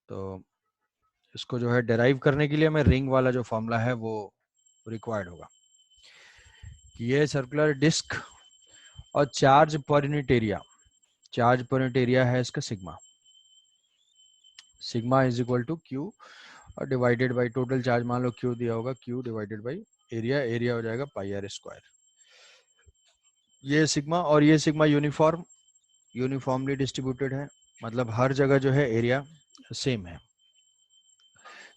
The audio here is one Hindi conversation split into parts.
तो इसको जो है डेराइव करने के लिए हमें रिंग वाला जो फॉर्मूला है वो रिक्वायर्ड होगा कि ये सर्कुलर डिस्क और charge per unit area, charge per unit area है इसका sigma, sigma is equal to q और डिवाइडेड बाई टोटल चार्ज, मान लो क्यू दिया होगा, q divided by area, area हो जाएगा पाई आर स्क्वायर। ये सिग्मा और ये सिग्मा यूनिफॉर्मली डिस्ट्रीब्यूटेड है, मतलब हर जगह जो है एरिया सेम है,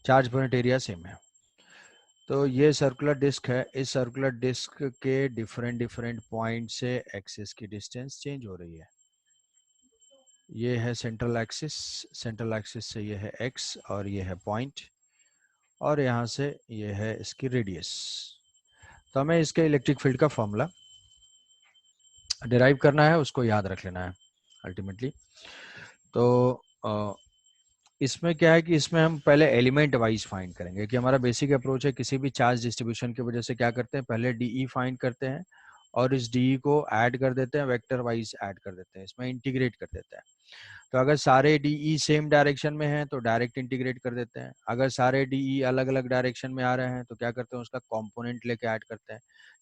charge per unit area same है। तो ये सर्कुलर डिस्क है, इस सर्कुलर डिस्क के डिफरेंट डिफरेंट पॉइंट से एक्सिस की डिस्टेंस चेंज हो रही है। ये है सेंट्रल एक्सिस, सेंट्रल एक्सिस से ये है एक्स और ये है पॉइंट, और यहाँ से ये है इसकी रेडियस। तो हमें इसके इलेक्ट्रिक फील्ड का फॉर्मूला डिराइव करना है, उसको याद रख लेना है अल्टीमेटली। तो इसमें क्या है कि इसमें हम पहले एलिमेंट वाइज फाइंड करेंगे, कि हमारा बेसिक अप्रोच है किसी भी चार्ज डिस्ट्रीब्यूशन की वजह से क्या करते हैं, पहले डीई फाइंड करते हैं और इस डीई को ऐड कर देते हैं, वेक्टर वाइज ऐड कर देते हैं, इसमें इंटीग्रेट कर देते हैं। तो अगर सारे डीई सेम डायरेक्शन में हैं तो डायरेक्ट इंटीग्रेट कर देते हैं, अगर सारे डीई अलग अलग डायरेक्शन में आ रहे हैं तो क्या करते हैं, उसका कंपोनेंट लेके ऐड करते हैं।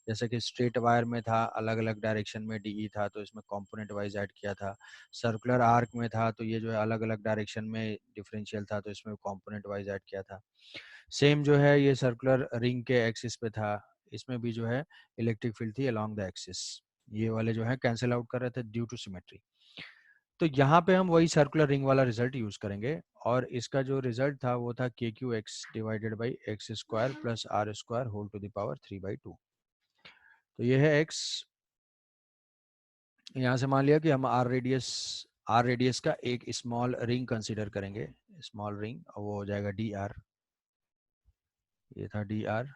जैसे कि स्ट्रेट वायर में था, अलग अलग डायरेक्शन में डीई था तो इसमें कंपोनेंट वाइज ऐड किया था। सर्कुलर आर्क में था तो ये जो है अलग अलग डायरेक्शन में डिफरेंशियल था तो इसमें कंपोनेंट वाइज ऐड किया था। सेम जो है ये सर्कुलर रिंग के एक्सिस पे था, इसमें भी जो है इलेक्ट्रिक फील्ड थी अलोंग द एक्सिस, ये वाले जो है कैंसिल आउट कर रहे थे ड्यू टू सिमेट्री। तो यहाँ पे हम वही सर्कुलर रिंग वाला रिजल्ट यूज करेंगे, और इसका जो रिजल्ट था वो था k q x divided by x square plus are square whole to the power 3/2। तो ये है एक्स, यहाँ से मान लिया कि हम आर रेडियस का एक स्मॉल रिंग कंसीडर करेंगे, स्मॉल रिंग, और वो हो जाएगा डी आर, ये था डी आर,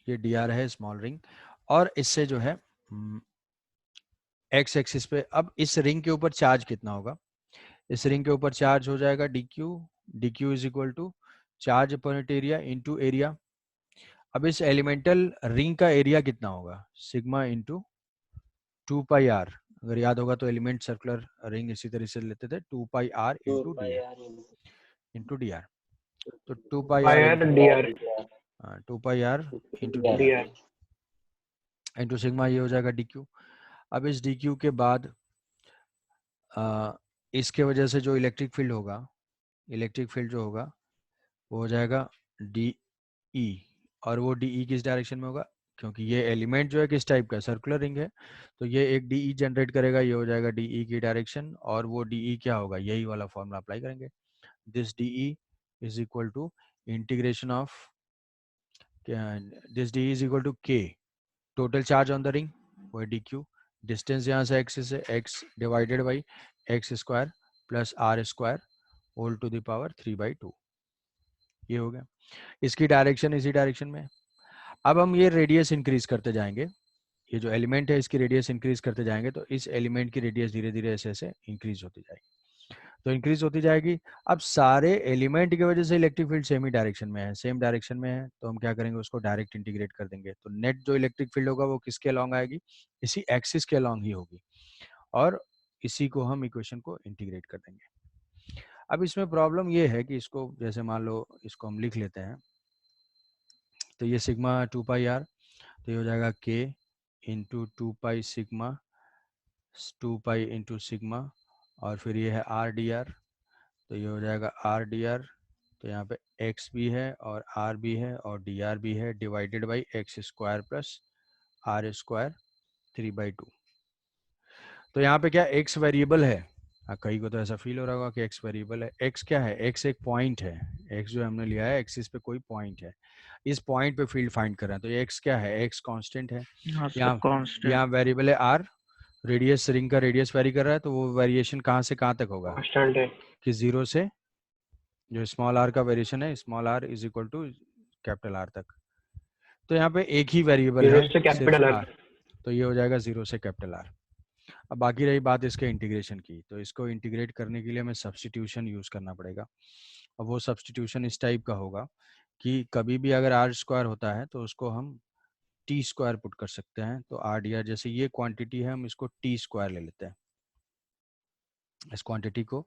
ये डी आर है स्मॉल रिंग। और इससे जो है एक्स एक्सिस पे अब इस रिंग के ऊपर चार्ज कितना होगा, इस रिंग के ऊपर चार्ज हो जाएगा d q is equal to charge per unit area into area. अब इस एलिमेंटल रिंग का एरिया कितना होगा, सिग्मा इंटू 2πr, अगर याद होगा तो एलिमेंट सर्कुलर रिंग इसी तरह से लेते थे, 2πr into d r, into d r. तो 2πr r d r 2πr into d d r r into sigma, ये हो जाएगा डी क्यू। अब इस डी क्यू के बाद इसके वजह से जो इलेक्ट्रिक फील्ड होगा, इलेक्ट्रिक फील्ड जो होगा वो हो जाएगा डी ई, और वो डी ई किस डायरेक्शन में होगा, क्योंकि ये एलिमेंट जो है किस टाइप का सर्कुलर रिंग है, तो ये एक डी ई जनरेट करेगा, ये हो जाएगा डी ई की डायरेक्शन, और वो डी ई क्या होगा, यही वाला फॉर्मूला अप्लाई करेंगे। This D E is equal to integration of, this D E is equal to K total charge on the ring, वो डी क्यू, डिस्टेंस यहाँ से एक्स से X divided by x square plus are square whole to the power 3/2, ये हो गया। इसकी डायरेक्शन इसी डायरेक्शन में। अब हम ये रेडियस इंक्रीज करते जाएंगे, ये जो एलिमेंट है इसकी रेडियस इंक्रीज करते जाएंगे तो इस एलिमेंट की रेडियस धीरे धीरे ऐसे ऐसे इंक्रीज होती जाएगी, तो इंक्रीज होती जाएगी। अब सारे एलिमेंट की वजह से इलेक्ट्रिक फील्ड सेम ही डायरेक्शन में है, सेम डायरेक्शन में है, तो हम क्या करेंगे, उसको डायरेक्ट इंटीग्रेट कर देंगे, तो नेट जो इलेक्ट्रिक फील्ड होगा वो किसके अलॉन्ग आएगी, इसी एक्सिस के अलॉन्ग ही होगी, और इसी को हम इक्वेशन को इंटीग्रेट कर देंगे। अब इसमें प्रॉब्लम ये है कि इसको जैसे मान लो इसको हम लिख लेते हैं, तो ये सिग्मा 2πr, तो ये हो जाएगा k into 2π sigma 2π into sigma, और फिर ये है आर डी आर, तो ये हो जाएगा आर डी आर, तो यहाँ पे x भी है और r भी है और dr भी है, divided by x square plus are square 3/2। तो यहाँ पे क्या x वेरिएबल है, कहीं को तो ऐसा फील हो रहा होगा कि x वेरिएबल है, x क्या है, x एक पॉइंट है, x जो हमने लिया है एक्सिस पे कोई पॉइंट है, इस पॉइंट पे फील्ड फाइंड कर रहे हैं, तो ये x क्या है, x कांस्टेंट है। हाँ सर यहाँ कांस्टेंट यहाँ वेरिएबल है r, रेडियस रिंग का रेडियस वेरी कर रहा है, तो वो वेरिएशन कहाँ से कहाँ तक होगा, कांस्टेंट है कि 0 से जो स्मॉल r का वेरिएशन है, small r is equal to capital R तक। तो यहाँ पे एक ही वेरिएबल जीरो है से सिर्फ कैपिटल आर r, तो ये हो जाएगा 0 से कैपिटल R। अब बाकी रही बात इसके इंटीग्रेशन की, तो इसको इंटीग्रेट करने के लिए हमें सब्सटीट्यूशन यूज करना पड़ेगा, और वो सब्सटीट्यूशन इस टाइप का होगा कि कभी भी अगर r स्क्वायर होता है तो उसको हम t स्क्वायर पुट कर सकते हैं, तो r डी आर, जैसे ये क्वांटिटी है हम इसको t स्क्वायर ले लेते हैं, इस क्वांटिटी को।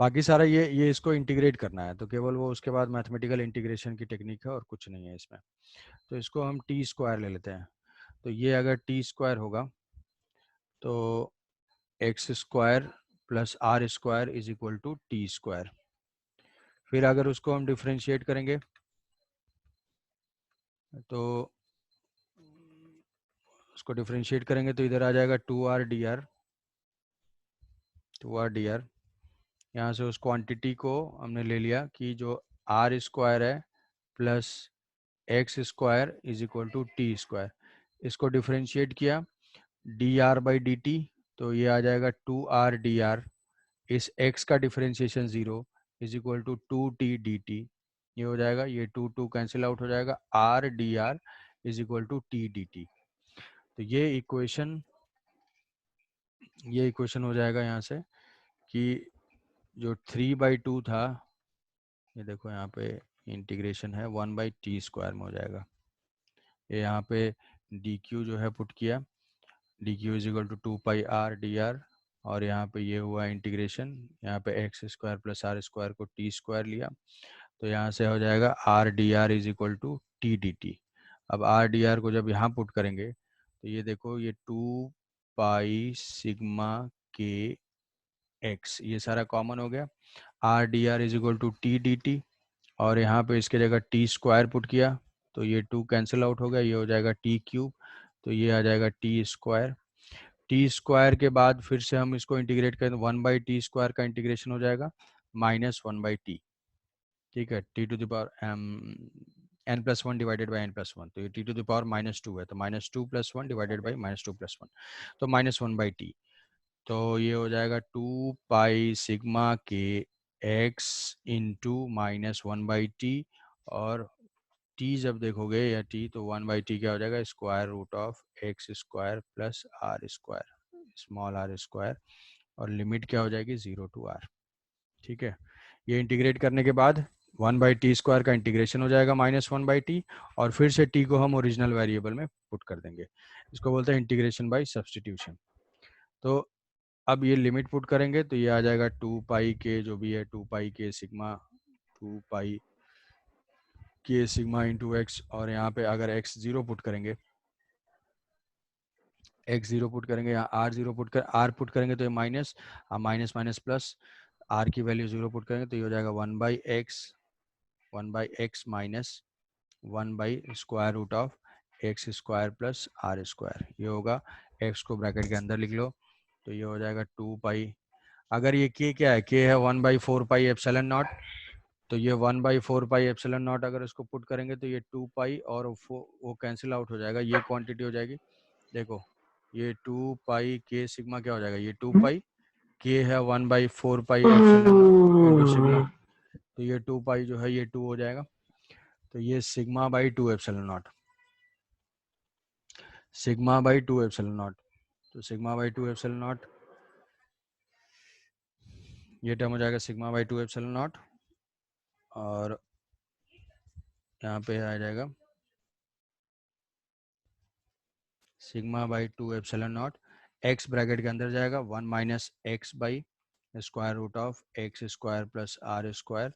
बाकी सारा ये इसको इंटीग्रेट करना है, तो केवल वो उसके बाद मैथमेटिकल इंटीग्रेशन की टेक्निक है और कुछ नहीं है इसमें। तो इसको हम टी स्क्वायर ले लेते हैं। तो ये अगर टी स्क्वायर होगा तो x square plus are square is equal to t square. फिर अगर उसको हम डिफ्रेंशिएट करेंगे तो उसको डिफ्रेंशिएट करेंगे तो इधर आ जाएगा 2r dr, 2r dr। यहाँ से उस क्वांटिटी को हमने ले लिया कि जो आर स्क्वायर है plus x square is equal to t square. इसको डिफ्रेंशिएट किया d r by d t, तो ये आ जाएगा 2r dr। इस x का differentiation 0 is equal to 2t dt। ये हो जाएगा, ये 2 कैंसिल आउट हो जाएगा, r dr is equal to t dt। तो ये इक्वेशन हो जाएगा यहाँ से कि जो 3/2 था, ये देखो यहाँ पे इंटीग्रेशन है 1/t स्क्वायर में हो जाएगा। ये यहाँ पे dq जो है पुट किया, dq is equal to 2πr dr, और यहाँ पे ये हुआ इंटीग्रेशन, यहाँ पे x square plus are square को टी स्क्वायर लिया, तो यहाँ से हो जाएगा r d r is equal to t d t. अब आर डी आर को जब यहाँ पुट करेंगे तो ये देखो, ये 2 सिग्मा के एक्स, ये सारा कॉमन हो गया, r d r is equal to t d t, और यहाँ पे इसके जगह टी स्क्वायर पुट किया तो ये 2 कैंसिल आउट हो गया, ये हो जाएगा टी क्यूब, तो ये आ जाएगा टी स्क्वायर। टी स्क्वायर के बाद फिर से हम इसको इंटीग्रेट करें तो 1/t स्क्वायर का इंटीग्रेशन हो जाएगा -1/t। ठीक है, t to the power n+1 divided by n+1, तो ये टी टू द पावर -2 है, तो -2 + 1 डिवाइडेड बाई -2 + 1, तो -1/t। तो ये हो जाएगा 2 सिग्मा के x इंटू -1/t, और t जब देखोगे या t, तो 1/t क्या हो जाएगा, square root of x square plus are square, small r square, और लिमिट क्या हो जाएगी 0 to r। ठीक है, ये इंटीग्रेट करने के बाद 1/t स्क्वायर का इंटीग्रेशन हो जाएगा -1/t, और फिर से t को हम ओरिजिनल वेरिएबल में पुट कर देंगे। इसको बोलते हैं इंटीग्रेशन बाय सब्सटीट्यूशन। तो अब ये लिमिट पुट करेंगे तो ये आ जाएगा 2 के जो भी है 2 के सिग्मा, 2 के सिग्मा इंटू एक्स, और यहाँ पे अगर x 0 पुट करेंगे, x 0 पुट करेंगे, यहाँ r 0 पुट कर r पुट करेंगे तो ये minus, minus minus plus, r की वैल्यू 0 पुट करेंगे तो ये हो जाएगा 1/x माइनस 1/स्क्वायर root of x square plus are square. ये होगा, x को ब्रैकेट के अंदर लिख लो, तो ये हो जाएगा 2 अगर ये k क्या है, k है 1/4 एप्सिलॉन नॉट, तो ये 1/4 एप्सिलॉन नॉट अगर इसको पुट करेंगे तो ये 2 और वो कैंसिल आउट हो जाएगा, ये क्वांटिटी हो जाएगी। देखो ये 2 k सिग्मा क्या हो जाएगा, ये 2 k है 1/4 एप्सिलॉन इंटू सिग्मा, तो ये 2 जो है ये 2 हो जाएगा, तो ये सिग्मा/2 एप्सिलॉन नॉट, सिग्मा/2 एप्सिलॉन नॉट, तो सिग्मा/2 एप्सिलॉन नॉट, ये टर्म हो जाएगा सिग्मा/2 एप्सिलॉन नॉट, और यहाँ पे आ जाएगा सिग्मा/2 एप्सिलॉन नॉट, एक्स ब्रैकेट के अंदर जाएगा 1 minus x by square root of x square plus are square,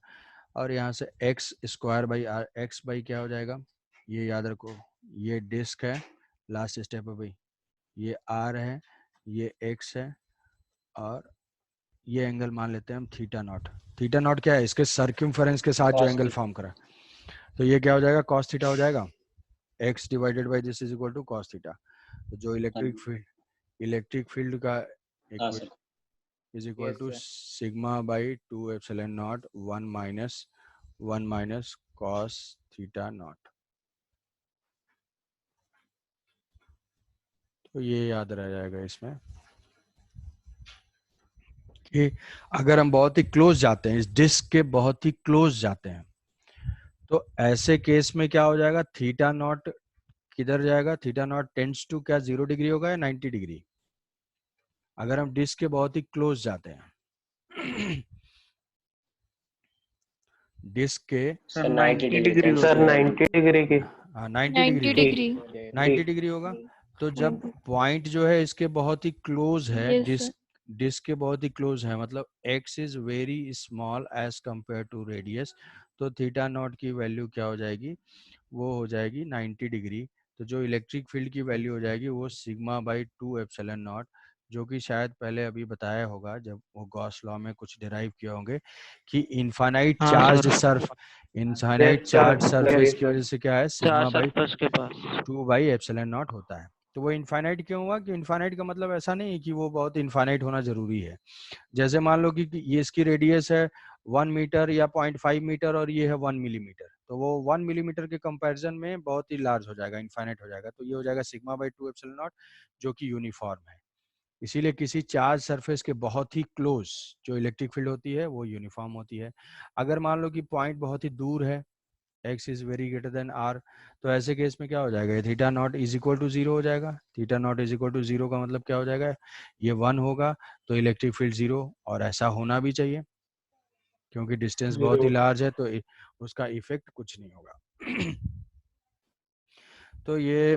और यहाँ से x square by r, x by क्या हो जाएगा, ये याद रखो, ये डिस्क है, लास्ट स्टेप है भाई, ये आर है, ये एक्स है, और ये एंगल मान लेते हैं हम थीटा नॉट। थीटा नॉट क्या है, इसके सर्क्यूमफेरेंस के साथ जो एंगल फॉर्म करा, तो ये क्या हो जाएगा, कॉस थीटा हो जाएगा, x divided by this is equal to cos theta. तो जो इलेक्ट्रिक फील्ड का इज इक्वल टू सिग्मा/2 epsilon naught 1 minus cos theta naught. तो ये याद रह जाएगा इसमें कि अगर हम बहुत ही क्लोज जाते हैं, इस डिस्क के बहुत ही क्लोज जाते हैं, तो ऐसे केस में क्या हो जाएगा, थीटा नॉट किधर जाएगा, थीटा नॉट टेंड्स टू क्या 0 डिग्री होगा या 90 डिग्री, अगर हम डिस्क के बहुत ही क्लोज जाते हैं डिस्क के सर 90 डिग्री सर 90 डिग्री की 90 डिग्री होगा। तो जब पॉइंट जो है इसके बहुत ही क्लोज है Yes, डिस्क डिस्क के बहुत ही क्लोज है, मतलब x is very small as compare to radius, तो थीटा नॉट की वैल्यू क्या हो जाएगी, वो हो जाएगी 90 डिग्री। तो जो इलेक्ट्रिक फील्ड की वैल्यू हो जाएगी वो सिग्मा बाई 2 एप्सिलॉन नॉट, जो कि शायद पहले अभी बताया होगा जब वो गॉस लॉ में कुछ डिराइव किए होंगे कि इनफाइनाइट हाँ charge sir. Surf infinite yes sir, charge surface की वजह से क्या है, चार सिग्मा बाई सरफेस के पास। 2 बाई एप्सिलॉन नॉट होता है। तो वो इनफाइनाइट क्यों हुआ, कि इनफाइनाइट का मतलब ऐसा नहीं है कि वो बहुत इनफाइनाइट होना जरूरी है। जैसे मान लो कि ये इसकी रेडियस है 1 मीटर या 0.5 मीटर और ये है 1 मिलीमीटर, तो वो 1 मिलीमीटर के कंपैरिजन में बहुत ही लार्ज हो जाएगा, इनफाइनाइट हो जाएगा। तो ये हो जाएगा सिग्मा बाई 2 एप्सिलॉन नॉट, जो कि यूनिफॉर्म है। इसीलिए किसी चार्ज सरफेस के बहुत ही क्लोज जो इलेक्ट्रिक फील्ड होती है वो यूनिफॉर्म होती है। अगर मान लो कि पॉइंट बहुत ही दूर है, x is very greater than r, तो ऐसे केस में क्या हो जाएगा, theta naught is equal to 0 हो जाएगा। Theta naught is equal to 0 का मतलब क्या हो जाएगा, ये 1 होगा, तो इलेक्ट्रिक फील्ड 0, और ऐसा होना भी चाहिए क्योंकि डिस्टेंस बहुत ही लार्ज है, तो उसका इफेक्ट कुछ नहीं होगा। तो ये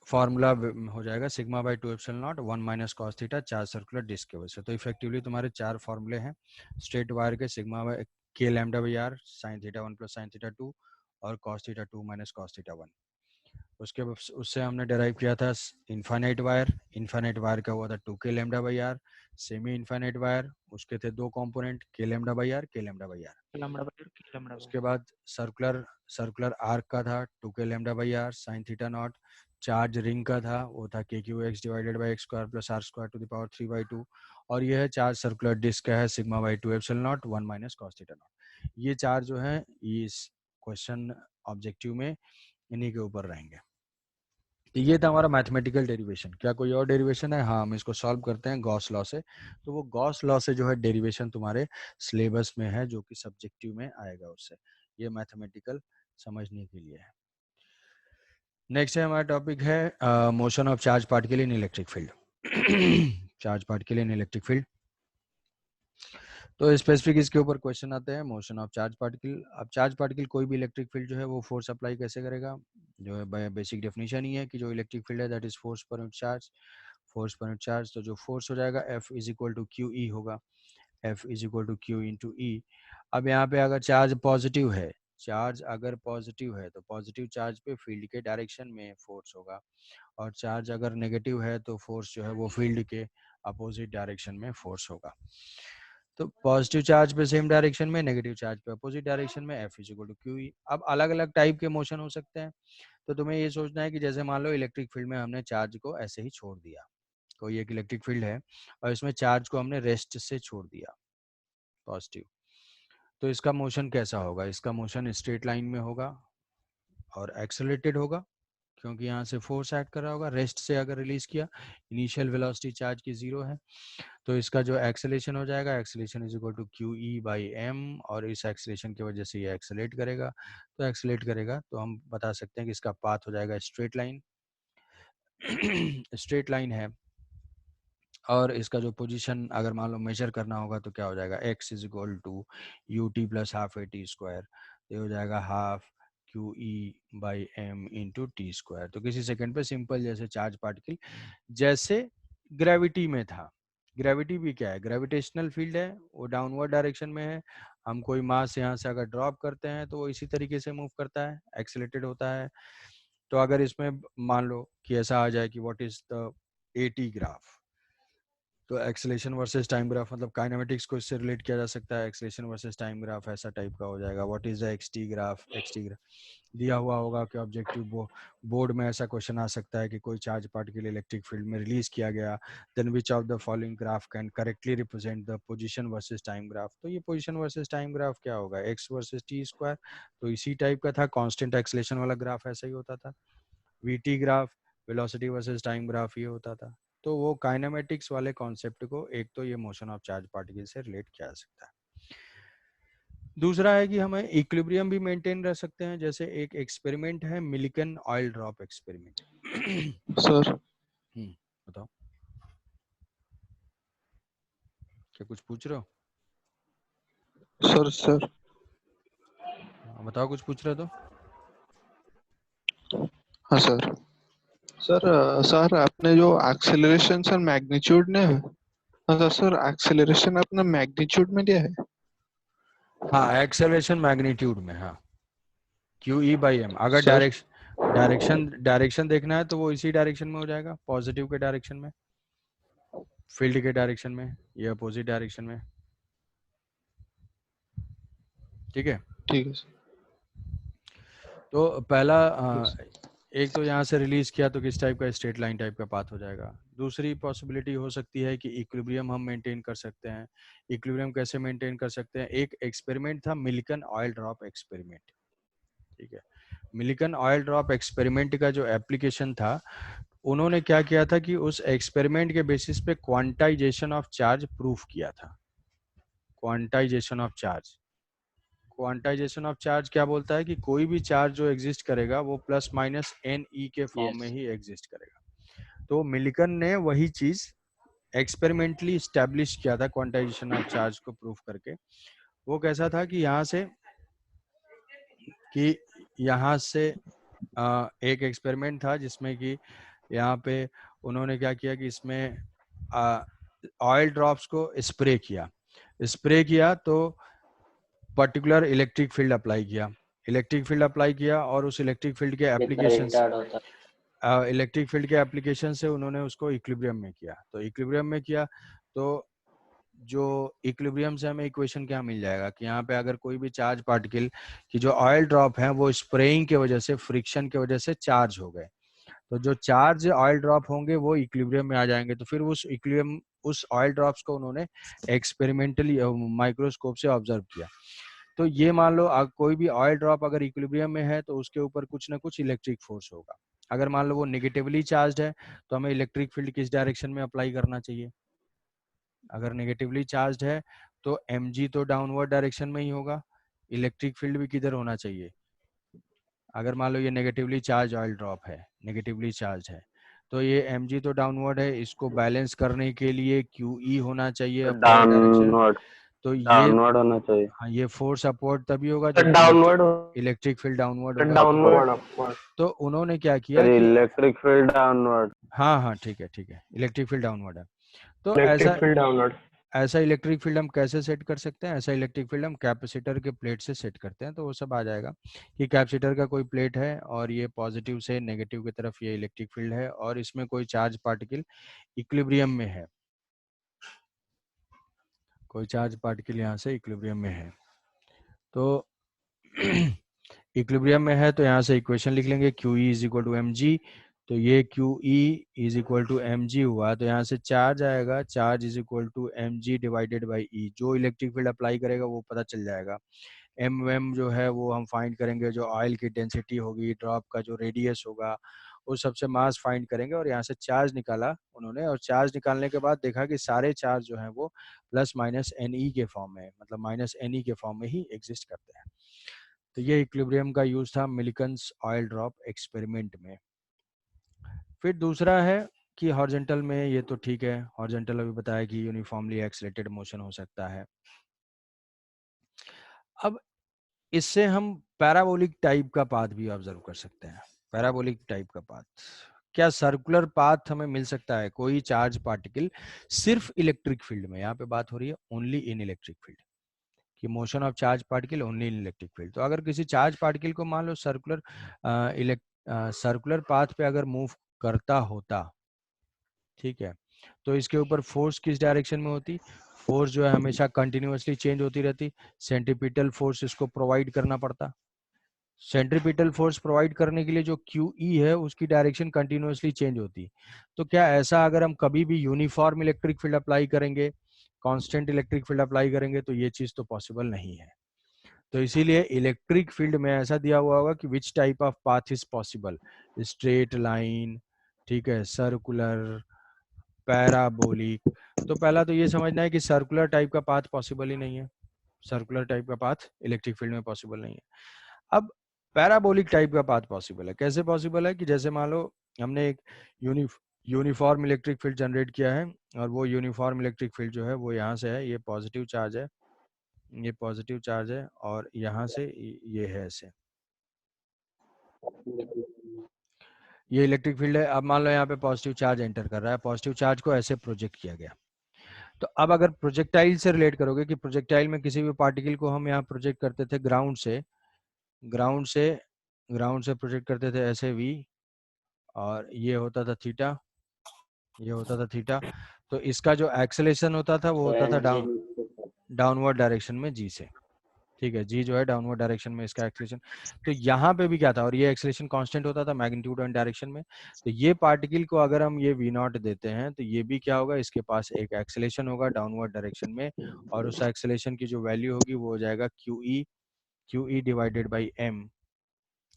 फॉर्मूला हो जाएगा sigma by 2 epsilon naught 1 minus cos theta charge circular disc की वजह से। तो इफेक्टिवली तुम्हारे 4 फॉर्मूले हैं स्ट्रेट वायर के, sigma by k lambda by r sine theta 1 plus sine theta 2 और cos theta 2 minus cos theta 1। उसके उससे हमने डिराइव किया था इनफाइनाइट वायर, इनफाइनाइट वायर का हुआ था 2 k lambda by r. Semi infinite wire, उसके थे 2 component, k lambda by r, k lambda by r. Lambda by r, lambda by उसके बाद सर्कुलर सर्कुलर आर्क का था 2 k lambda by r sine theta naught. Charge ring का था वो था k q x divided by x square plus are square to the power 3/2। और ये है चार्ज सर्कुलर डिस्क का है sigma by 2 epsilon naught 1 minus cos theta not. ये चार जो है इस क्वेश्चन ऑब्जेक्टिव में इन्हीं के ऊपर रहेंगे। तो ये था हमारा मैथमेटिकल डेरिवेशन। क्या कोई और डेरिवेशन है? हाँ, हम इसको सॉल्व करते हैं गॉस लॉ से। तो वो गॉस लॉ से जो है डेरिवेशन तुम्हारे सिलेबस में है, जो कि सब्जेक्टिव में आएगा उससे। ये मैथमेटिकल समझने के लिए है। नेक्स्ट है हमारा टॉपिक है motion of charge particle in electric field. Charge particle in electric field, तो स्पेसिफिक इसके ऊपर क्वेश्चन आते हैं। मोशन ऑफ चार्ज पार्टिकल, अब चार्ज पार्टिकल कोई भी इलेक्ट्रिक फील्ड जो है वो फोर्स अप्लाई कैसे करेगा, जो है बेसिक डेफिनेशन ही है कि जो इलेक्ट्रिक फील्ड है that is force per unit charge, force per unit charge. तो जो फोर्स हो जाएगा F is equal to Q E होगा, F is equal to Q into E. अब यहाँ पे अगर चार्ज पॉजिटिव है, चार्ज अगर पॉजिटिव है तो पॉजिटिव चार्ज पे फील्ड के डायरेक्शन में फोर्स होगा, और चार्ज अगर नेगेटिव है तो फोर्स जो है वो फील्ड के अपोजिट डायरेक्शन में फोर्स होगा। तो पॉजिटिव चार्ज पे सेम डायरेक्शन में, नेगेटिव चार्ज पे अपोजिट डायरेक्शन में, F is equal to Q e. अब अलग अलग टाइप के मोशन हो सकते हैं, तो तुम्हें ये सोचना है कि जैसे मान लो इलेक्ट्रिक फील्ड में हमने चार्ज को ऐसे ही छोड़ दिया, कोई एक इलेक्ट्रिक फील्ड है और इसमें चार्ज को हमने रेस्ट से छोड़ दिया पॉजिटिव, तो इसका मोशन कैसा होगा? इसका मोशन स्ट्रेट लाइन में होगा और एक्सेलरेटेड होगा, क्योंकि यहाँ से फोर्स ऐड कर रहा होगा। रेस्ट से अगर रिलीज किया, इनिशियल वेलोसिटी चार्ज की 0 है, तो इसका जो एक्सेलेरेशन हो जाएगा, acceleration is equal to Q E by m, और इस एक्सेलेरेशन की वजह से ये एक्सेलेरेट करेगा। तो एक्सेलेरेट करेगा तो हम बता सकते हैं कि इसका पाथ हो जाएगा स्ट्रेट लाइन। स्ट्रेट लाइन है, और इसका जो पोजीशन अगर मान लो मेजर करना होगा तो क्या हो जाएगा, x is equal to u t plus half A T square, ये हो जाएगा half q E by M into T square. तो किसी सेकंड पे सिंपल जैसे चार्ज पार्टिकल जैसे ग्रेविटी में था, ग्रेविटी भी क्या है, ग्रेविटेशनल फील्ड है, वो डाउनवर्ड डायरेक्शन में है। हम कोई मास यहाँ से अगर ड्रॉप करते हैं तो वो इसी तरीके से मूव करता है, एक्सेलेटेड होता है। तो अगर इसमें मान लो कि ऐसा आ जाए कि what is the a t graph, तो एक्सेलेरेशन वर्सेस टाइम ग्राफ, मतलब काइनेमेटिक्स को इससे रिलेट किया जा सकता है, एक्सेलेरेशन वर्सेस टाइम ग्राफ ऐसा टाइप का हो जाएगा। What is the x t graph, x t graph दिया हुआ होगा कि ऑब्जेक्टिव बोर्ड में ऐसा क्वेश्चन आ सकता है कि कोई चार्ज पार्टिकल इलेक्ट्रिक फील्ड में रिलीज किया गया, then which of the following graph can correctly represent the position versus time graph. तो ये पोजीशन वर्सेस टाइम ग्राफ क्या होगा, एक्स वर्सेस टी स्क्वायर, तो इसी टाइप का था। कांस्टेंट एक्सेलेरेशन वाला ग्राफ ऐसा ही होता था। VT graph, velocity versus time graph ये होता था। तो वो काइनेमेटिक्स वाले कॉन्सेप्ट को एक तो ये मोशन ऑफ चार्ज पार्टिकल से रिलेट किया जा सकता है। दूसरा है कि हमें इक्विलिब्रियम भी मेंटेन रह सकते हैं, जैसे एक एक्सपेरिमेंट है Millikan oil drop experiment. Sir. बताओ, क्या कुछ पूछ रहे हो? सर सर बताओ, कुछ पूछ रहे हो तो। हाँ सर। सर आपने जो एक्सेलरेशन सर मैग्नीट्यूड ने अच्छा सर, एक्सेलरेशन अपना मैग्नीट्यूड में दिया है। हाँ, एक्सेलरेशन मैग्नीट्यूड में, हाँ, क्यू ई बाई एम। अगर सर डायरेक्शन देखना है तो वो इसी डायरेक्शन में हो जाएगा, पॉजिटिव के डायरेक्शन में, फील्ड के डायरेक्शन में, या अपोजिट डायरेक्शन में। ठीक है। ठीक है सर। तो पहला यस। एक तो यहाँ से रिलीज किया तो किस टाइप का, स्ट्रेट लाइन टाइप का पाथ हो जाएगा। दूसरी पॉसिबिलिटी हो सकती है कि इक्विलिब्रियम हम मेंटेन कर सकते हैं। इक्विलिब्रियम कैसे मेंटेन कर सकते हैं? एक एक्सपेरिमेंट था, मिल्कन ऑयल ड्रॉप एक्सपेरिमेंट। ठीक है। मिल्कन ऑयल ड्रॉप एक्सपेरिमेंट का जो एप्लीकेशन था, उन्होंने क्या किया था कि उस एक्सपेरिमेंट के बेसिस पे क्वांटाइजेशन ऑफ चार्ज प्रूफ किया था। Quantization of charge, quantization of charge क्या बोलता है कि कोई भी चार्ज जो एग्जिस्ट करेगा वो प्लस माइनस एन ई के फॉर्म में यस ही एग्जिस्ट करेगा। तो मिल्कन ने वही चीज एक्सपेरिमेंटली स्टैब्लिश किया था, क्वांटाइजेशन ऑफ चार्ज को प्रूफ करके। वो कैसा था कि यहाँ से एक एक्सपेरिमेंट था जिसमें कि यहाँ पे उन्होंने क्या किया कि इसमें ऑयल ड्रॉप्स को स्प्रे किया तो पर्टिकुलर इलेक्ट्रिक फील्ड अप्लाई किया। इलेक्ट्रिक फील्ड अप्लाई किया और उस इलेक्ट्रिक फील्ड के कितना एप्लीकेशन रिटार्ड होता इलेक्ट्रिक फील्ड के एप्लीकेशन से उन्होंने उसको इक्विलिब्रियम में किया। तो इक्विलिब्रियम में किया तो जो इक्विलिब्रियम से हमें इक्वेशन क्या मिल जाएगा कि यहाँ पे अगर कोई भी चार्ज पार्टिकल की जो ऑयल ड्रॉप है वो स्प्रेइंग की वजह से, फ्रिक्शन की वजह से चार्ज हो गए, तो जो चार्ज ऑयल ड्रॉप होंगे वो इक्विलिब्रियम में आ जाएंगे। तो फिर उस इक्विलिब्रियम, उस ऑयल ड्रॉप्स को उन्होंने एक्सपेरिमेंटली माइक्रोस्कोप से ऑब्जर्व किया। तो ये मान लो कोई भी ऑयल ड्रॉप अगर इक्विलिब्रियम में है तो उसके ऊपर कुछ ना कुछ इलेक्ट्रिक फोर्स होगा। अगर मान लो वो नेगेटिवली चार्ज है तो हमें इलेक्ट्रिक फील्ड किस डायरेक्शन में अप्लाई करना चाहिए? अगर नेगेटिवली चार्ज है तो mg तो डाउनवर्ड डायरेक्शन में ही होगा, इलेक्ट्रिक फील्ड भी किधर होना चाहिए? अगर मान लो ये नेगेटिवली चार्ज ऑयल ड्रॉप है, नेगेटिवली चार्ज है, तो ये mg तो डाउनवर्ड है, इसको बैलेंस करने के लिए QE होना चाहिए है? Upward direction. डाउनवर्ड तो ये, डाउनवर्ड होना चाहिए। हाँ, ये फोर्स अपवर्ड तभी होगा सर जब डाउनवर्ड इलेक्ट्रिक फील्ड डाउनवर्ड होगा। Downward upward. तो उन्होंने क्या किया सर कि, इलेक्ट्रिक फील्ड डाउनवर्ड। हाँ हाँ ठीक है ठीक है, इलेक्ट्रिक फील्ड डाउनवर्ड है। तो इलेक्ट्रिक ऐसा फील्ड डाउनवर्ड। ऐसा इलेक्ट्रिक फील्ड हम कैसे सेट कर सकते हैं? ऐसा इलेक्ट्रिक फील्ड हम कैपेसिटर के प्लेट से सेट करते हैं। तो वो सब आ जाएगा कि कैपेसिटर का कोई प्लेट है और ये पॉजिटिव से नेगेटिव की तरफ ये इलेक्ट्रिक फील्ड है और इसमें कोई चार्ज पार्टिकल इक्विलिब्रियम में है, कोई चार्ज पार्टिकल यहाँ से इक्विलिब्रियम में है। तो इक्विलिब्रियम में है तो यहाँ से इक्वेशन लिख लेंगे, Q E is equal to M G. तो ये Q E is equal to M G हुआ, तो यहाँ से चार्ज आएगा, charge is equal to M G divided by E. जो इलेक्ट्रिक फील्ड अप्लाई करेगा वो पता चल जाएगा। एम एम जो है वो हम फाइंड करेंगे, जो ऑयल की डेंसिटी होगी, ड्रॉप का जो रेडियस होगा, उस सबसे मास फाइंड करेंगे और यहाँ से चार्ज निकाला उन्होंने। और चार्ज निकालने के बाद देखा कि सारे चार्ज जो हैं वो प्लस माइनस एन ई के फॉर्म में, मतलब माइनस एन ई के फॉर्म में ही एग्जिस्ट करते हैं। तो ये इक्विलिब्रियम का यूज था मिल्कन्स ऑयल ड्रॉप एक्सपेरिमेंट में। फिर दूसरा है कि हॉरिजॉन्टल में, ये तो ठीक है, हॉरिजॉन्टल अभी बताया कि यूनिफॉर्मली एक्सलेटेड मोशन हो सकता है। अब इससे हम पैराबोलिक टाइप का पाथ भी ऑब्जर्व कर सकते हैं। पैराबोलिक टाइप का पाथ क्या, सर्कुलर पाथ हमें मिल सकता है? कोई चार्ज पार्टिकल सिर्फ इलेक्ट्रिक फील्ड में, यहाँ पे बात हो रही है ओनली इन इलेक्ट्रिक फील्ड कि motion of charge particle only in electric field. तो अगर किसी चार्ज पार्टिकल को मान लो सर्कुलर पाथ पे अगर मूव करता होता, ठीक है, तो इसके ऊपर फोर्स किस डायरेक्शन में होती? फोर्स जो है हमेशा कंटिन्यूअसली चेंज होती रहती, सेंट्रीपिटल फोर्स इसको प्रोवाइड करना पड़ता। सेंट्रीपिटल फोर्स प्रोवाइड करने के लिए जो क्यू ई है उसकी डायरेक्शन कंटिन्यूअसली चेंज होती। तो क्या ऐसा अगर हम कभी भी यूनिफॉर्म इलेक्ट्रिक फील्ड अप्लाई करेंगे, कांस्टेंट इलेक्ट्रिक फील्ड अप्लाई करेंगे, तो ये चीज तो पॉसिबल नहीं है। तो इसीलिए इलेक्ट्रिक फील्ड में ऐसा दिया हुआ होगा कि which type of path is possible, straight line, ठीक है, सर्कुलर, पैराबोलिक। तो पहला तो ये समझना है कि सर्कुलर टाइप का पाथ पॉसिबल ही नहीं है, सर्कुलर टाइप का पाथ इलेक्ट्रिक फील्ड में पॉसिबल नहीं है। अब पैराबोलिक टाइप का पाथ पॉसिबल है। कैसे पॉसिबल है कि जैसे मान लो हमने एक यूनिफॉर्म इलेक्ट्रिक फील्ड जनरेट किया है और वो यूनिफॉर्म इलेक्ट्रिक फील्ड जो है वो यहाँ से है, ये पॉजिटिव चार्ज है, ये पॉजिटिव चार्ज है, और यहाँ से ये है ऐसे, ये इलेक्ट्रिक फील्ड है। अब मान लो यहाँ पे पॉजिटिव चार्ज एंटर कर रहा है, पॉजिटिव चार्ज को ऐसे प्रोजेक्ट किया गया, तो अब अगर प्रोजेक्टाइल से रिलेट करोगे कि प्रोजेक्टाइल में किसी भी पार्टिकल को हम यहाँ प्रोजेक्ट करते थे ग्राउंड से ग्राउंड से प्रोजेक्ट करते थे ऐसे v, और ये होता था थीटा, ये होता था थीटा। तो इसका जो एक्सेलेरेशन होता था वो तो होता था एनजी डाउनवर्ड डायरेक्शन में जी से। ठीक है, जी जो है डाउनवर्ड डायरेक्शन में इसका एक्सेलेरेशन। तो यहाँ पे भी क्या था, और ये एक्सेलेरेशन कांस्टेंट होता था मैग्नीट्यूड एंड डायरेक्शन में। तो ये पार्टिकल को अगर हम ये वी नॉट देते हैं तो ये भी क्या होगा, इसके पास एक एक्सेलेरेशन होगा डाउनवर्ड डायरेक्शन में, और उस एक्सेलेरेशन की जो वैल्यू होगी वो हो जाएगा Q E divided by m,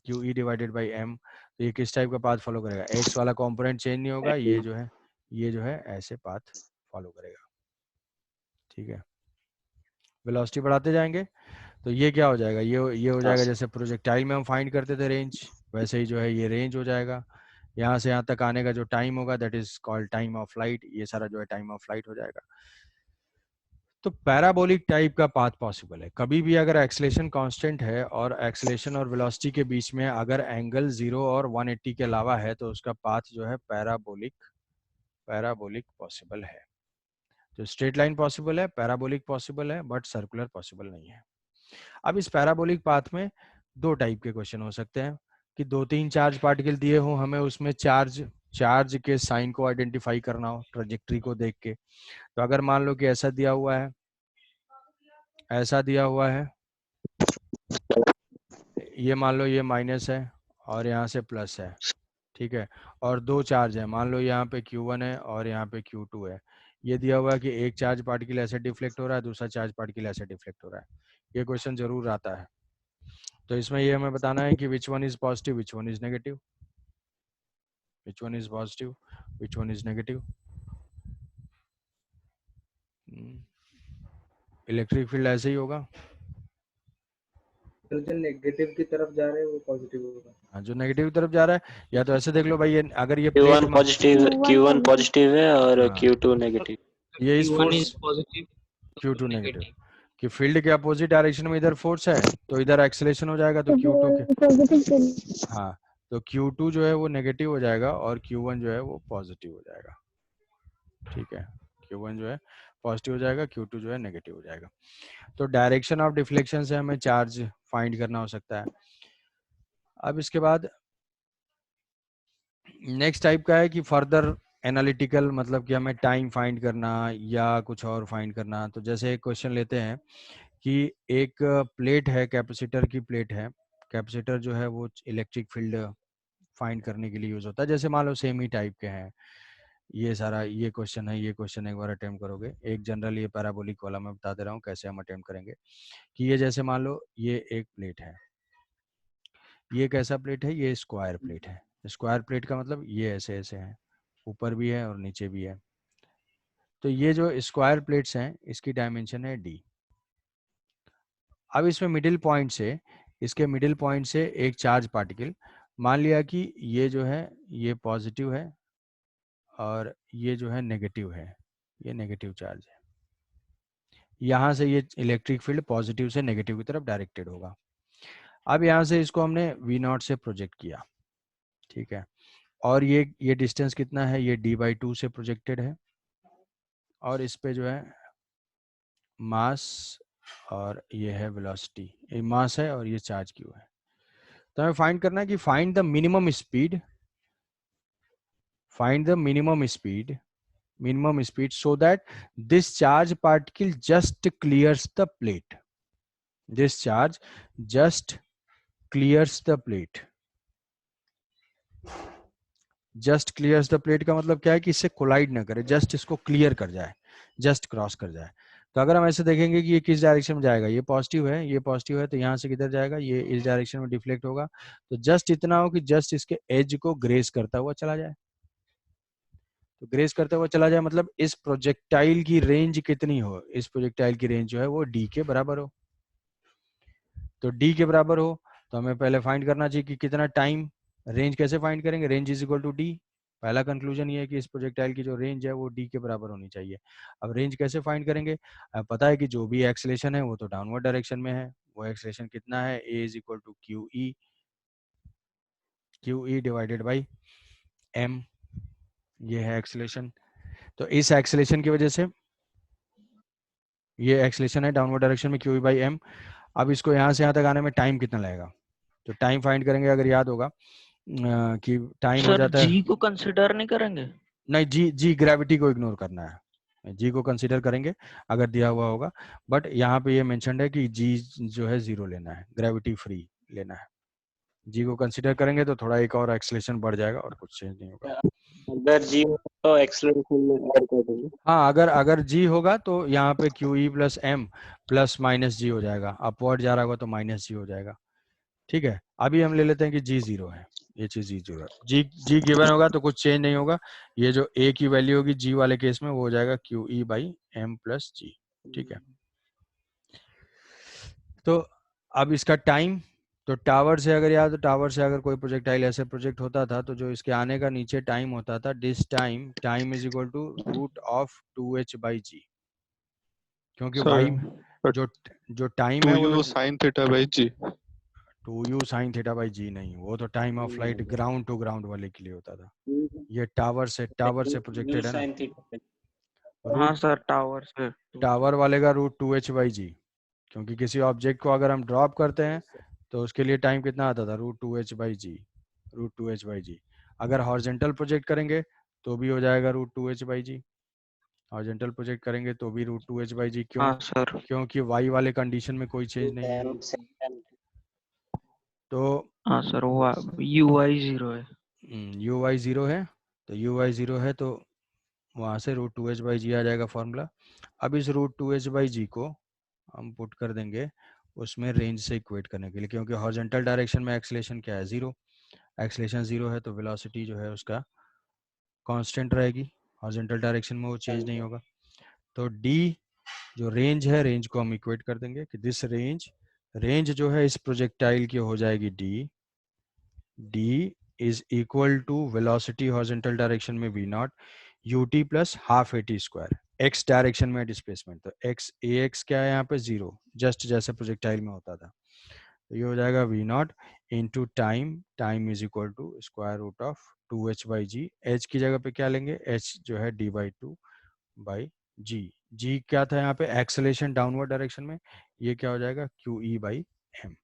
q E divided by m. तो ये किस टाइप का पाथ फॉलो करेगा, एक्स वाला कॉम्पोनेंट चेंज नहीं होगा, ये जो है ऐसे पाथ फॉलो करेगा। ठीक है, वेलोसिटी बढ़ाते जाएंगे तो ये क्या हो जाएगा, ये हो जाएगा जैसे प्रोजेक्टाइल में हम फाइंड करते थे रेंज, वैसे ही जो है ये रेंज हो जाएगा। यहाँ से यहाँ तक आने का जो टाइम होगा that is called time of light, ये सारा जो है टाइम ऑफ लाइट हो जाएगा। तो पैराबोलिक टाइप का पाथ पॉसिबल है कभी भी अगर एक्सेलेरेशन कांस्टेंट है और एक्सेलेरेशन और वेलोसिटी के बीच में अगर एंगल 0 और 180 के अलावा है तो उसका पाथ जो है पैराबोलिक पॉसिबल है। तो स्ट्रेट लाइन पॉसिबल है, पैराबोलिक पॉसिबल है, बट सर्कुलर पॉसिबल नहीं है। अब इस पैराबोलिक पाथ में दो टाइप के क्वेश्चन हो सकते हैं कि दो तीन चार्ज पार्टिकल दिए हो, हमें उसमें चार्ज के साइन को आइडेंटिफाई करना हो ट्रेजेक्ट्री को देख के। तो अगर मान लो कि ऐसा दिया हुआ है, ऐसा दिया हुआ है, ये मान लो ये माइनस है और यहाँ से प्लस है, ठीक है, और दो चार्ज है, मान लो यहाँ पे Q1 है और यहाँ पे Q2 है। ये दिया हुआ है कि एक चार्ज पार्टिकल ऐसे डिफ्लेक्ट हो रहा है, दूसरा चार्ज पार्टिकल ऐसे डिफ्लेक्ट हो रहा है। ये क्वेश्चन जरूर आता है। तो इसमें ये हमें बताना है कि which one is positive, which one is negative, which one is positive, which one is negative. Electric field ऐसे ही होगा, तो जो नेगेटिव की तरफ जा रहे हैं वो पॉजिटिव होगा। हाँ, जो नेगेटिव की तरफ जा रहा है, या तो ऐसे देख लो भाई, ये अगर ये Q1 plate positive, Q1 positive है और हाँ, Q2 नेगेटिव। ये इस Q1 force is positive, Q2 negative कि फील्ड के अपोजिट डायरेक्शन में इधर फोर्स है तो इधर एक्सेलेरेशन हो जाएगा, तो Q2 के हाँ, तो Q2 जो है वो नेगेटिव हो जाएगा और Q1 जो है वो पॉजिटिव हो जाएगा। ठीक है, Q1 जो है पॉजिटिव हो जाएगा, Q2 जो है नेगेटिव हो जाएगा। तो डायरेक्शन ऑफ डिफ्लेक्शन से हमें चार्ज फाइंड करना हो सकता है। अब इसके बाद नेक्स्ट टाइप का है कि फर्दर एनालिटिकल, मतलब कि हमें टाइम फाइंड करना या कुछ और फाइंड करना। तो जैसे एक क्वेश्चन लेते हैं कि एक प्लेट है, कैपेसिटर की प्लेट है, कैपेसिटर जो है वो इलेक्ट्रिक फील्ड फाइंड करने के लिए यूज होता है। जैसे मान लो सेम ही टाइप के हैं ये सारा, ये क्वेश्चन है, ये क्वेश्चन एक बार अटेम्प्ट करोगे। एक जनरल ये पैराबोलिक वाला मैं बता दे रहा हूँ कैसे हम अटेम्प्ट करेंगे कि ये जैसे मान लो ये एक प्लेट है, ये कैसा प्लेट है, ये स्क्वायर प्लेट है। स्क्वायर प्लेट का मतलब ये ऐसे ऐसे है, ऊपर भी है और नीचे भी है। तो ये जो स्क्वायर प्लेट्स हैं इसकी डायमेंशन है d। अब इसमें मिडिल पॉइंट से, इसके मिडिल पॉइंट से एक चार्ज पार्टिकल, मान लिया कि ये जो है ये पॉजिटिव है और ये जो है नेगेटिव है, ये नेगेटिव चार्ज है। यहाँ से ये इलेक्ट्रिक फील्ड पॉजिटिव से नेगेटिव की तरफ डायरेक्टेड होगा। अब यहाँ से इसको हमने V0 से प्रोजेक्ट किया, ठीक है, और ये डिस्टेंस कितना है, ये d/2 से प्रोजेक्टेड है, और इस पे जो है मास और ये है वेलोसिटी, ये मास है और ये चार्ज क्यू है। तो हमें फाइंड करना है कि find the minimum speed, find the minimum speed so that this charge particle just clears the plate, this charge just clears the plate, just clears the plate का मतलब क्या है कि इससे कोलाइड ना करे, जस्ट इसको क्लियर कर जाए, जस्ट क्रॉस कर जाए। तो अगर हम ऐसे देखेंगे कि ये किस डायरेक्शन में जाएगा, ये पॉजिटिव है, ये पॉजिटिव है, तो यहाँ से किधर जाएगा, ये इस डायरेक्शन में डिफ्लेक्ट होगा। तो जस्ट इतना हो कि जस्ट इसके एज को ग्रेस करता हुआ चला जाए। तो ग्रेस करता हुआ चला जाए मतलब इस प्रोजेक्टाइल की रेंज कितनी हो, इस प्रोजेक्टाइल की रेंज जो है वो d के बराबर हो। तो d के बराबर हो तो हमें पहले फाइंड करना चाहिए कि कितना टाइम, रेंज कैसे फाइंड करेंगे, range is equal to d. पहला कंक्लूजन ये है कि इस प्रोजेक्टाइल की जो रेंज है वो डी के बराबर होनी चाहिए। अब रेंज कैसे फाइंड करेंगे, अब पता है कि जो भी एक्सेलेरेशन है वो तो डाउनवर्ड डायरेक्शन में है, वो एक्सेलेरेशन कितना है, A is equal to Q E divided by M, ये है एक्सेलेरेशन। तो इस एक्सेलेरेशन की वजह से ये एक्सलेशन है डाउनवर्ड डायरेक्शन में क्यू ई बाई एम। अब इसको यहाँ से यहाँ तक आने में टाइम कितना लगेगा, तो टाइम फाइंड करेंगे। अगर याद होगा कि टाइम हो सर जाता है, जी को कंसिडर नहीं करेंगे? नहीं जी ग्रेविटी को इग्नोर करना है, जी को कंसीडर करेंगे अगर दिया हुआ होगा, बट यहाँ पे ये मेंशन्ड है कि जी जो है 0 लेना है, ग्रेविटी फ्री लेना है। जी को कंसीडर करेंगे तो थोड़ा एक और एक्सलेशन बढ़ जाएगा और कुछ चेंज नहीं होगा। अगर जी हो तो एक्सेलरेशन में ऐड कर देंगे। हाँ, अगर जी होगा तो यहाँ पे Q E plus M plus minus G हो जाएगा, अपवर्ड जा रहा होगा तो माइनस जी हो जाएगा। ठीक है, अभी हम ले लेते हैं कि जी 0 है, ये चीज जी 0 है, जी गिवन होगा तो कुछ चेंज नहीं होगा। ये जो ए की वैल्यू होगी जी वाले केस में वो हो जाएगा Q E by M plus G. ठीक है, तो अब इसका टाइम, तो टावर से अगर याद, टावर से अगर कोई प्रोजेक्टाइल ऐसे प्रोजेक्ट होता था तो जो इसके आने का नीचे टाइम होता था, this time is equal to root of 2h by G, क्योंकि सर वाई जो जो टाइम है वो 2u तो sin theta by g। 2u sine theta by G नहीं, वो तो time of flight ground to ground वाले के लिए होता था। ये टावर से प्रोजेक्टेड है ना, sin theta। हाँ रूट सर, टावर से। टावर वाले का रूट 2h बाई जी, क्योंकि किसी ऑब्जेक्ट को अगर हम ड्रॉप करते हैं तो उसके लिए टाइम कितना आता था, root 2h by G, root 2h by G. अगर हॉरिजेंटल प्रोजेक्ट करेंगे तो भी हो जाएगा root 2h by G, horizontal project करेंगे तो भी रूट 2h बाई जी। क्यों? हाँ सर। क्योंकि वाई वाले कंडीशन में कोई चेंज नहीं है। तो हाँ सर, वो यू आई 0 है। यू वाई 0 है, तो यू वाई 0 है तो वहाँ से रूट 2h बाई जी आ जाएगा फॉर्मूला। अब इस रूट 2h बाई जी को हम पुट कर देंगे उसमें रेंज से इक्वेट करने के लिए, क्योंकि हॉरिजॉन्टल डायरेक्शन में एक्सलेशन क्या है, 0, एक्सलेशन 0 है तो वेलोसिटी जो है उसका कांस्टेंट रहेगी, हॉरिजॉन्टल डायरेक्शन में वो चेंज नहीं होगा। तो d जो रेंज है, रेंज को हम इक्वेट कर देंगे कि दिस रेंज जो है इस प्रोजेक्टाइल की हो जाएगी d is equal to velocity horizontal direction में v naught ut plus half at square, x direction में डिस्प्लेसमेंट, तो x ax क्या है यहाँ पे 0, जस्ट जैसे प्रोजेक्टाइल में होता था। तो ये हो जाएगा v naught into time is equal to square root of 2h by g. h की जगह पे क्या लेंगे, h जो है d बाई 2 बाई जी क्या था यहाँ पे, एक्सेलेरेशन डाउनवर्ड डायरेक्शन में, ये क्या हो जाएगा क्यू ई बाई एम।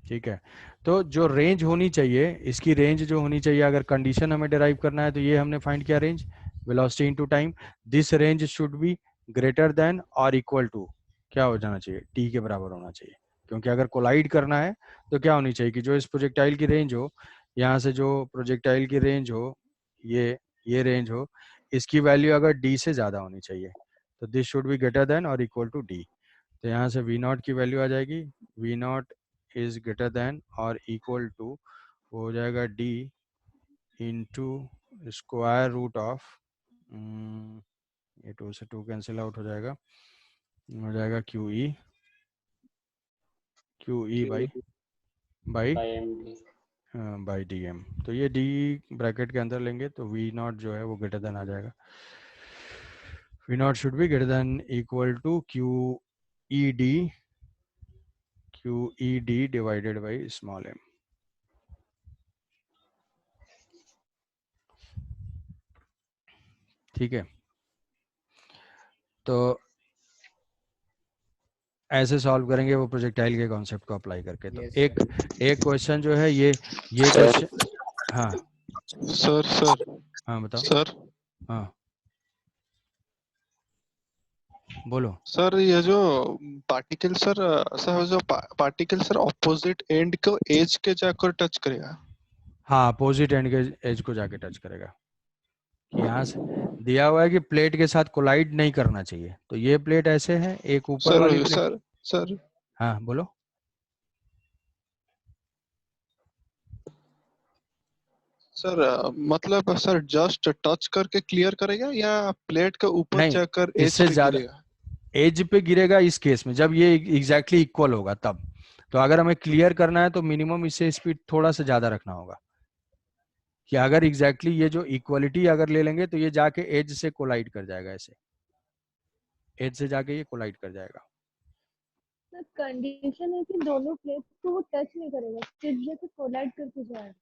ठीक है, तो जो रेंज होनी चाहिए, इसकी रेंज जो होनी चाहिए, अगर कंडीशन हमें डिराइव करना है तो ये हमने फाइंड किया range, velocity into time, this range should be greater than और इक्वल टू क्या हो जाना चाहिए, टी के बराबर होना चाहिए। क्योंकि अगर कोलाइड करना है तो क्या होनी चाहिए कि जो इस प्रोजेक्टाइल की रेंज हो, यहाँ से जो प्रोजेक्टाइल की रेंज हो, ये रेंज हो, इसकी वैल्यू अगर डी से ज़्यादा होनी चाहिए, तो this should be greater than और इक्वल टू डी। तो यहाँ से वी नॉट की वैल्यू आ जाएगी, v naught is greater than और इक्वल टू हो जाएगा d into square root of, ये 2 से 2 कैंसिल आउट हो जाएगा Q E by d m. तो ये डी ब्रैकेट के अंदर लेंगे तो वी नॉट जो है वो ग्रेटर देन आ जाएगा, v naught should be greater than equal to Q e d divided by small m. ठीक है, तो ऐसे सॉल्व करेंगे वो प्रोजेक्टाइल के कॉन्सेप्ट को अप्लाई करके। तो Yes, एक क्वेश्चन जो है ये क्वेश्चन, हाँ सर हाँ बताओ, सर हाँ बोलो। सर ये जो पार्टिकल सर जो पार्टिकल सर ऑपोजिट एंड को एज के जाकर टच करेगा। हाँ, अपोजिट एंड के एज को जाके टच करेगा, कि यहाँ से दिया हुआ है कि प्लेट के साथ कोलाइड नहीं करना चाहिए, तो ये प्लेट ऐसे है, एक ऊपर सर वाली प्लेट। सर सर हाँ बोलो। सर मतलब सर जस्ट टच करके क्लियर करेगा या प्लेट के ऊपर नहीं, जाकर एज इससे पे ज्यादा गिरेगा? एज पे गिरेगा इस केस में जब ये एग्जैक्टली इक्वल होगा तब। तो अगर हमें क्लियर करना है तो मिनिमम इससे स्पीड थोड़ा सा ज्यादा रखना होगा, कि अगर एग्जैक्टली ये जो इक्वलिटी अगर ले लेंगे तो ये जाके एज से कोलाइड कर जाएगा, ऐसे एज से जाके ये कोलाइड कर जाएगा। कंडीशन है कि दोनों प्लेट्स को वो टच नहीं करेगा, सिर्फ जैसे कोलाइड करके जाएगा।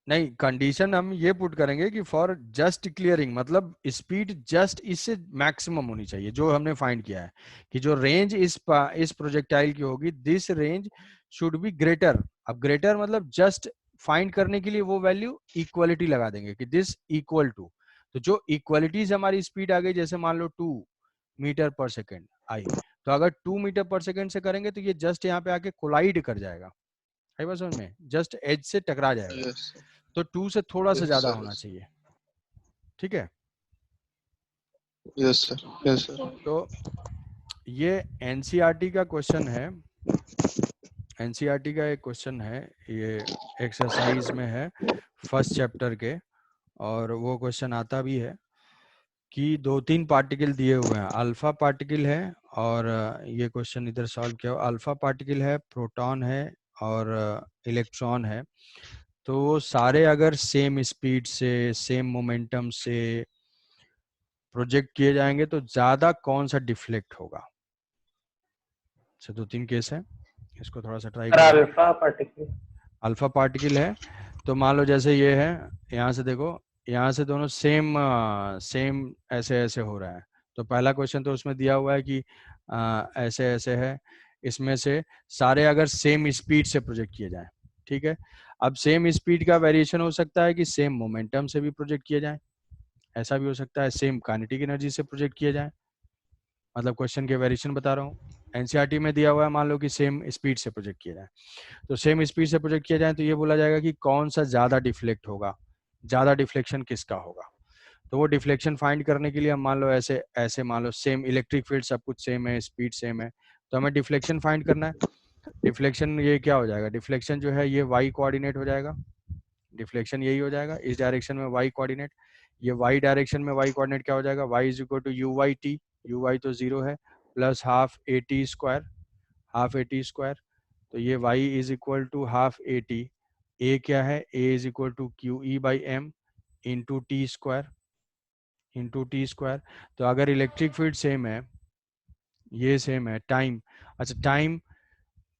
नहीं, कंडीशन हम ये पुट करेंगे कि फॉर जस्ट क्लियरिंग, मतलब स्पीड जस्ट इससे मैक्सिमम होनी चाहिए जो हमने फाइंड किया है कि जो रेंज इस प्रोजेक्टाइल की होगी, this range should be greater. अब ग्रेटर मतलब जस्ट फाइंड करने के लिए वो वैल्यू इक्वलिटी लगा देंगे कि दिस इक्वल टू, तो जो इक्वलिटीज हमारी स्पीड आ गई, जैसे मान लो 2 मीटर पर सेकेंड आई, तो अगर 2 मीटर पर सेकेंड से करेंगे तो ये जस्ट यहाँ पे आके कोलाइड कर जाएगा, है बस उनमें जस्ट एज से टकरा जाएगा, यस तो 2 से थोड़ा सा यस ज्यादा सर होना चाहिए। ठीक है, यस सर यस सर तो ये एनसीईआरटी का क्वेश्चन है, एनसीईआरटी का एक क्वेश्चन है, ये एक्सरसाइज में है फर्स्ट चैप्टर के, और वो क्वेश्चन आता भी है कि 2-3 पार्टिकल दिए हुए हैं, अल्फा पार्टिकल है, और ये क्वेश्चन इधर सॉल्व किया, अल्फा पार्टिकल है, प्रोटॉन है और इलेक्ट्रॉन है, तो वो सारे अगर सेम स्पीड से सेम मोमेंटम से प्रोजेक्ट किए जाएंगे तो ज्यादा कौन सा डिफ्लेक्ट होगा। से 2-3 केस है, इसको थोड़ा सा ट्राई करेंगे। अल्फा पार्टिकल अल्फा पार्टिकल है, तो मान लो जैसे ये है, यहाँ से देखो, यहाँ से दोनों सेम सेम ऐसे ऐसे हो रहा है, तो पहला क्वेश्चन तो उसमें दिया हुआ है कि ऐसे ऐसे है, इसमें से सारे अगर सेम स्पीड से प्रोजेक्ट किए जाए, ठीक है। अब सेम स्पीड का वेरिएशन हो सकता है कि सेम मोमेंटम से भी प्रोजेक्ट किया जाए, ऐसा भी हो सकता है सेम काइनेटिक एनर्जी से प्रोजेक्ट किया जाए, मतलब क्वेश्चन के वेरिएशन बता रहा हूँ। एनसीईआरटी में दिया हुआ है, मान लो कि सेम स्पीड से प्रोजेक्ट किया जाए, तो सेम स्पीड से प्रोजेक्ट किया जाए तो ये बोला जाएगा कि कौन सा ज्यादा डिफ्लेक्ट होगा, ज्यादा डिफ्लेक्शन किसका होगा। तो वो डिफ्लेक्शन फाइंड करने के लिए हम मान लो ऐसे ऐसे, मान लो सेम इलेक्ट्रिक फील्ड सब कुछ सेम है, स्पीड सेम है, तो हमें डिफ्लेक्शन फाइंड करना है। डिफ्लेक्शन ये क्या हो जाएगा, डिफ्लेक्शन जो है ये वाई कोऑर्डिनेट हो जाएगा, डिफ्लेक्शन यही हो जाएगा इस डायरेक्शन में वाई कोऑर्डिनेट, ये वाई डायरेक्शन में वाई कोऑर्डिनेट क्या हो जाएगा, Y is equal to U Y T, U Y तो जीरो है, plus half A T square, half A T square, तो ये y is equal to half A T, A क्या है, a is equal to Q E by M into T square, into T square. तो अगर इलेक्ट्रिक फील्ड सेम है, ये सेम है, टाइम, अच्छा टाइम,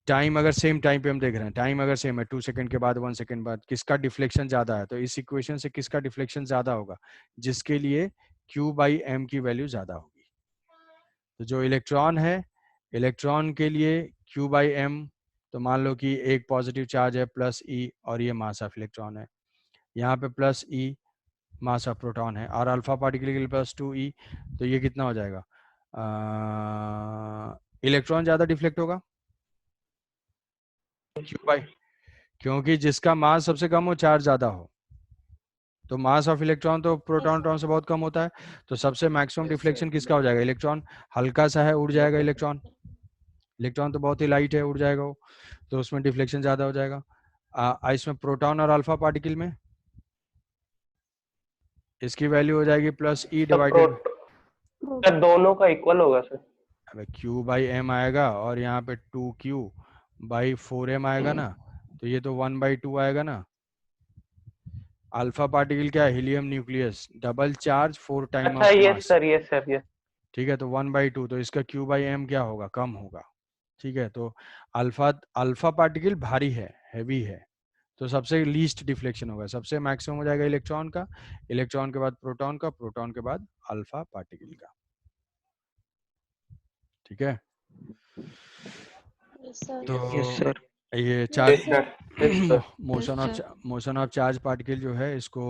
टाइम अगर सेम टाइम पे हम देख रहे हैं, टाइम अगर सेम है 2 सेकंड के बाद 1 सेकंड बाद, किसका डिफ्लेक्शन ज्यादा है, तो इस इक्वेशन से किसका डिफ्लेक्शन ज्यादा होगा, जिसके लिए q बाई एम की वैल्यू ज्यादा होगी। तो जो इलेक्ट्रॉन है, इलेक्ट्रॉन के लिए q बाई एम, तो मान लो कि एक पॉजिटिव चार्ज है प्लस ई, और ये मास ऑफ इलेक्ट्रॉन है, यहाँ पे plus E mass of proton है, और अल्फा पार्टिकल के लिए प्लस 2e, तो ये कितना हो जाएगा, इलेक्ट्रॉन ज्यादा डिफ्लेक्ट होगा क्यों भाई, क्योंकि जिसका मास सबसे कम हो चार्ज ज्यादा हो, तो मास ऑफ इलेक्ट्रॉन तो प्रोटॉन से बहुत कम होता है, तो सबसे मैक्सिमम डिफ्लेक्शन किसका हो जाएगा, इलेक्ट्रॉन, हल्का सा है उड़ जाएगा इलेक्ट्रॉन, इलेक्ट्रॉन तो बहुत ही लाइट है उड़ जाएगा वो, तो उसमें डिफ्लेक्शन ज्यादा हो जाएगा। इसमें प्रोटॉन और अल्फा पार्टिकल में इसकी वैल्यू हो जाएगी प्लस ई डिवाइडेड, दोनों का इक्वल होगा सर। अब q बाई एम आएगा और यहाँ पे 2q बाई 4m आएगा ना, तो ये तो 1/2 आएगा ना। अल्फा पार्टिकल क्या है, helium nucleus, double charge 4 time अच्छा of yes mass, sir yes sir yes. ठीक है, तो 1/2, तो इसका q बाई एम क्या होगा, कम होगा, ठीक है। तो अल्फा अल्फा पार्टिकल भारी है, हैवी है, तो सबसे लीस्ट डिफ्लेक्शन होगा, सबसे मैक्सिमम हो जाएगा इलेक्ट्रॉन का, इलेक्ट्रॉन के बाद प्रोटॉन का, प्रोटॉन के बाद अल्फा पार्टिकल का, ठीक है। तो यस सर। ये yes charge sir yes sir. Motion of charge particle जो है, इसको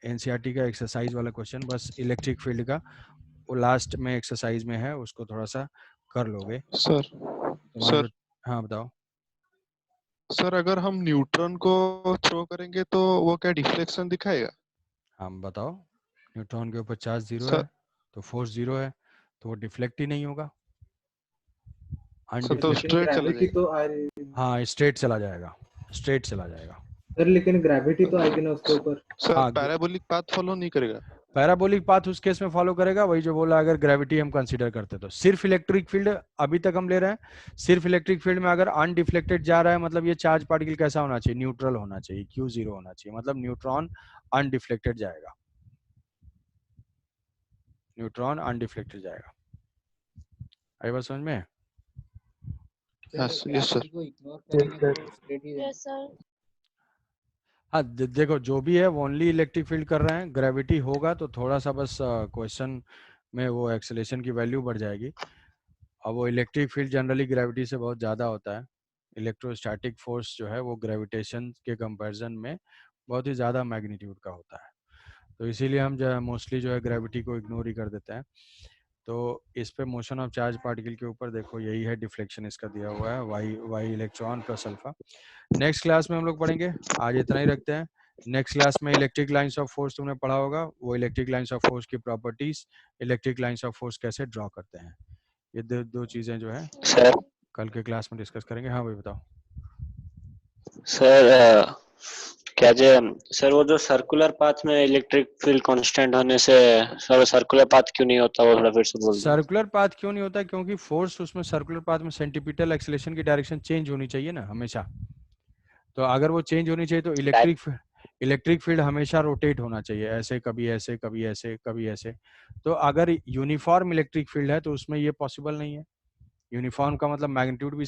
एनसीईआरटी का एक्सरसाइज वाला क्वेश्चन, बस इलेक्ट्रिक फील्ड का वो लास्ट में एक्सरसाइज में है, उसको थोड़ा सा कर लोगे। सर तो मान लो, सर हाँ बताओ। सर अगर हम न्यूट्रॉन को थ्रो करेंगे तो वो क्या डिफ्लेक्शन दिखाएगा। हम बताओ, न्यूट्रॉन के ऊपर चार्ज जीरो सर है, तो फोर्स जीरो है, तो वो डिफ्लेक्ट ही नहीं होगा, सर तो अनडिफ्लेक्ट, लेकिन स्ट्रेट चला ग्रेविटी जाएगा। तो आ रही। हाँ स्ट्रेट चला जाएगा, स्ट्रेट चला जाएगा। सर लेकिन ग्रेविटी तो आएगी ना उसके ऊपर। सर हाँ पैराबोलिक पाथ फॉलो नहीं करेगा। पैराबोलिक पाथ उस केस में फॉलो करेगा, वही जो बोला, अगर ग्रेविटी हम कंसीडर करते तो सिर्फ इलेक्ट्रिक फील्ड अभी तक हम ले रहे हैं, सिर्फ इलेक्ट्रिक फील्ड में अगर अनडिफ्लेक्टेड जा रहा है, मतलब ये चार्ज पार्टिकल कैसा होना चाहिए, न्यूट्रल होना चाहिए, क्यू जीरो होना चाहिए, मतलब न्यूट्रॉन अनडिफ्लेक्टेड जाएगा, न्यूट्रॉन अनडिफ्लेक्टेड जाएगा, आई बात समझ में। Yes yes sir. Yes sir. हाँ देखो जो भी है वो ओनली इलेक्ट्रिक फील्ड कर रहे हैं, ग्रेविटी होगा तो थोड़ा सा बस क्वेश्चन में वो एक्सेलेरेशन की वैल्यू बढ़ जाएगी। अब वो इलेक्ट्रिक फील्ड जनरली ग्रेविटी से बहुत ज़्यादा होता है। इलेक्ट्रोस्टैटिक फोर्स जो है वो ग्रेविटेशन के कंपैरिजन में बहुत ही ज़्यादा मैग्नीट्यूड का होता है, तो इसीलिए हम जो है मोस्टली जो है ग्रेविटी को इग्नोर ही कर देते हैं। तो इस पे मोशन ऑफ चार्ज पार्टिकल के ऊपर देखो यही है डिफ्लेक्शन इसका दिया हुआ है, Y electron plus alpha. Next class में हम लोग पढ़ेंगे, आज इतना ही रखते हैं। नेक्स्ट क्लास में इलेक्ट्रिक लाइंस ऑफ फोर्स तुमने पढ़ा होगा, वो इलेक्ट्रिक लाइंस ऑफ फोर्स की properties, electric lines of force कैसे ड्रॉ करते हैं, ये दो चीज़ें जो है सर कल के क्लास में डिस्कस करेंगे। हाँ भाई बताओ। सर क्या जे सर वो जो सर्कुलर पाथ में इलेक्ट्रिक फील्ड कांस्टेंट होने से सर सर्कुलर पाथ क्यों नहीं होता, वो थोड़ा फिर से बोल दो। सर्कुलर पाथ क्यों नहीं होता? क्योंकि फोर्स उसमें सर्कुलर पाथ में सेंटीपिटल एक्सेलेरेशन की डायरेक्शन चेंज होनी चाहिए ना हमेशा। तो अगर वो चेंज होनी चाहिए तो इलेक्ट्रिक फील्ड हमेशा रोटेट होना चाहिए, ऐसे कभी ऐसे कभी ऐसे कभी ऐसे। तो अगर यूनिफॉर्म इलेक्ट्रिक फील्ड है तो उसमें ये पॉसिबल नहीं है। यूनिफॉर्म का मतलब मैग्नीट्यूड भी